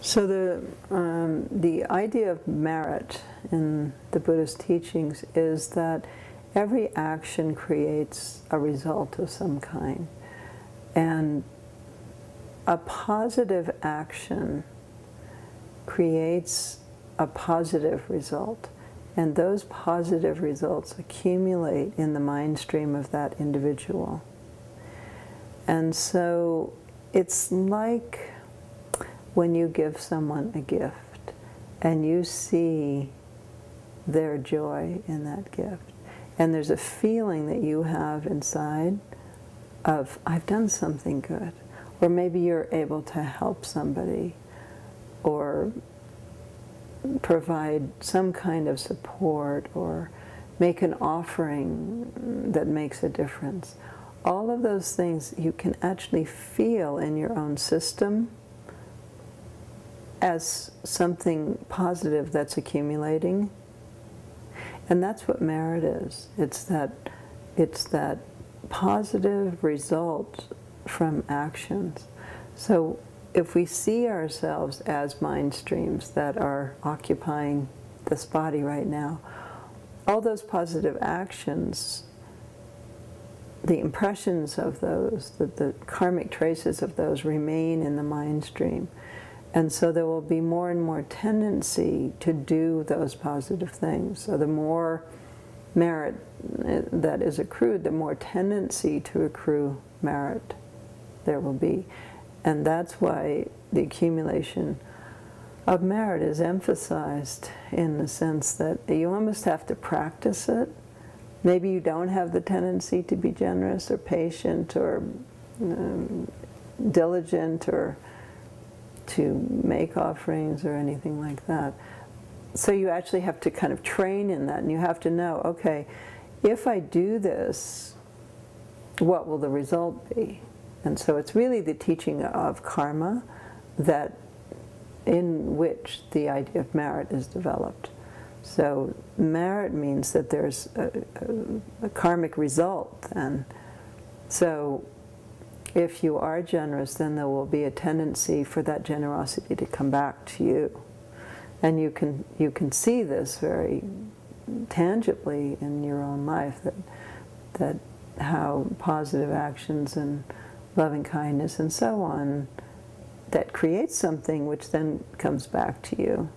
So the idea of merit in the Buddhist teachings is that every action creates a result of some kind. And a positive action creates a positive result. And those positive results accumulate in the mind stream of that individual. And so it's like when you give someone a gift and you see their joy in that gift. And there's a feeling that you have inside of, I've done something good. Or maybe you're able to help somebody or provide some kind of support or make an offering that makes a difference. All of those things you can actually feel in your own system as something positive that's accumulating. And that's what merit is. It's that positive result from actions. So if we see ourselves as mind streams that are occupying this body right now, all those positive actions, the impressions of those, the karmic traces of those remain in the mind stream. And so there will be more and more tendency to do those positive things. So the more merit that is accrued, the more tendency to accrue merit there will be. And that's why the accumulation of merit is emphasized in the sense that you almost have to practice it. Maybe you don't have the tendency to be generous or patient or diligent or to make offerings or anything like that. So you actually have to kind of train in that, and you have to know, okay, if I do this, what will the result be? And so it's really the teaching of karma that in which the idea of merit is developed. So merit means that there's a karmic result, and so if you are generous, then there will be a tendency for that generosity to come back to you. And you can see this very tangibly in your own life, that how positive actions and loving kindness and so on, that creates something which then comes back to you.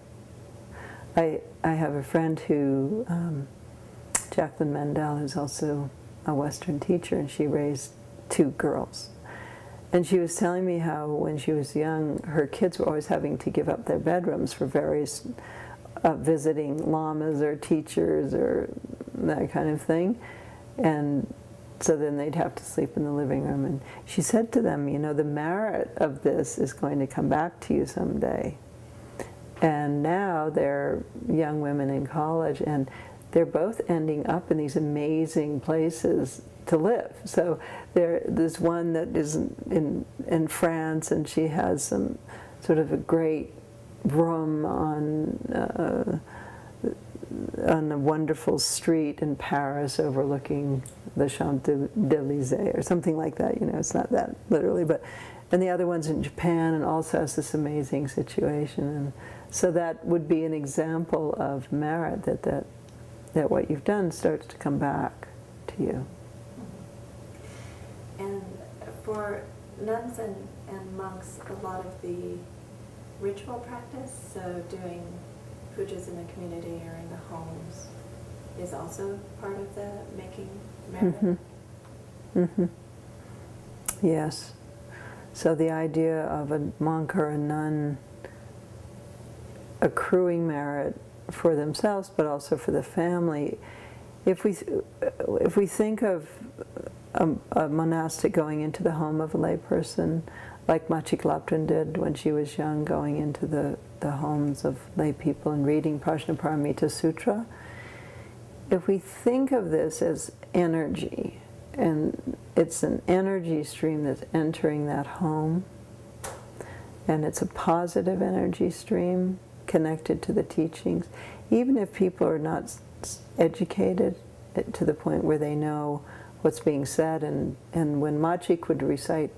I have a friend who, Jacqueline Mendel, who's also a Western teacher, and she raised 2 girls. And she was telling me how when she was young, her kids were always having to give up their bedrooms for various visiting lamas or teachers or that kind of thing. And so then they'd have to sleep in the living room. And she said to them, you know, the merit of this is going to come back to you someday. And now they're young women in college, and they're both ending up in these amazing places to live. So there's one that is in France, and she has some sort of a great room on a wonderful street in Paris overlooking the Champs-Élysées or something like that. You know, it's not that literally, but and the other one's in Japan and also has this amazing situation. And so that would be an example of merit, that what you've done starts to come back to you. And for nuns and monks, a lot of the ritual practice, so doing pujas in the community or in the homes, is also part of the making merit? Mm-hmm. Mm-hmm. Yes. So the idea of a monk or a nun accruing merit for themselves, but also for the family. If we think of a monastic going into the home of a layperson, like Machi Latrin did when she was young, going into the homes of lay people and reading Prajnaparamita Sutra. If we think of this as energy, and it's an energy stream that's entering that home, and it's a positive energy stream connected to the teachings, even if people are not educated to the point where they know what's being said, and when Machik would recite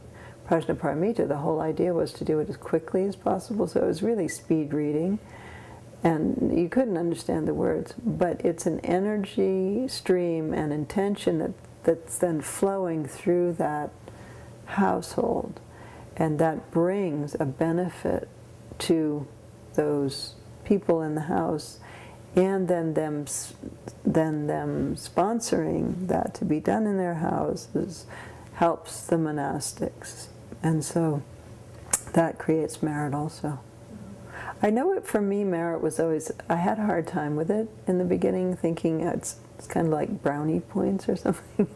Prajnaparamita, the whole idea was to do it as quickly as possible, so it was really speed reading, and you couldn't understand the words, but it's an energy stream and intention that's then flowing through that household, and that brings a benefit to those people in the house, and then them sponsoring that to be done in their houses helps the monastics, and so that creates merit also. I know it for me, merit was always, I had a hard time with it in the beginning, thinking it's kind of like brownie points or something,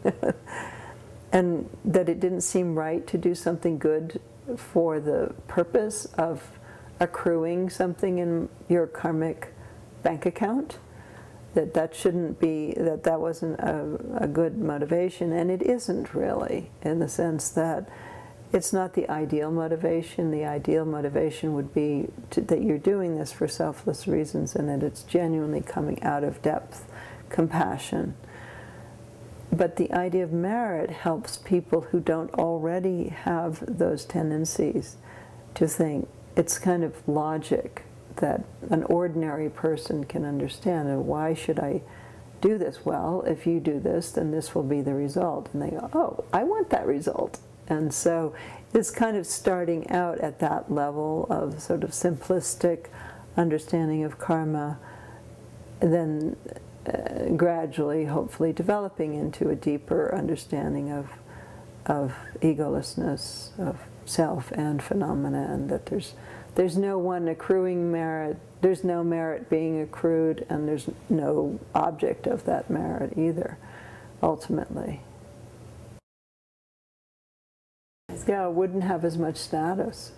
and that it didn't seem right to do something good for the purpose of accruing something in your karmic bank account, that shouldn't be, that wasn't a good motivation, and it isn't really, in the sense that it's not the ideal motivation. The ideal motivation would be that you're doing this for selfless reasons and that it's genuinely coming out of depth compassion. But the idea of merit helps people who don't already have those tendencies to think. It's kind of logic that an ordinary person can understand. And why should I do this? Well, if you do this, then this will be the result. And they go, oh, I want that result. And so it's kind of starting out at that level of sort of simplistic understanding of karma, and then gradually, hopefully, developing into a deeper understanding of egolessness, of self and phenomena, and that there's no one accruing merit, there's no merit being accrued, and there's no object of that merit either, ultimately. Yeah, it wouldn't have as much status.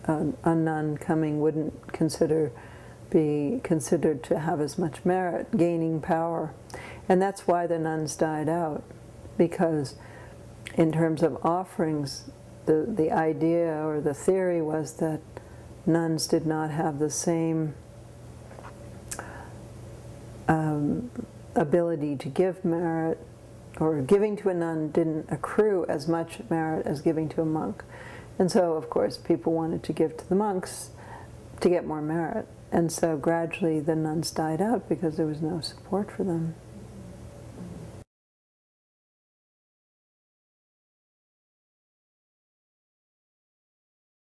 A nun coming wouldn't be considered to have as much merit, gaining power. And that's why the nuns died out, because in terms of offerings, the idea or the theory was that nuns did not have the same ability to give merit, or giving to a nun didn't accrue as much merit as giving to a monk. And so, of course, people wanted to give to the monks to get more merit. And so gradually the nuns died out because there was no support for them.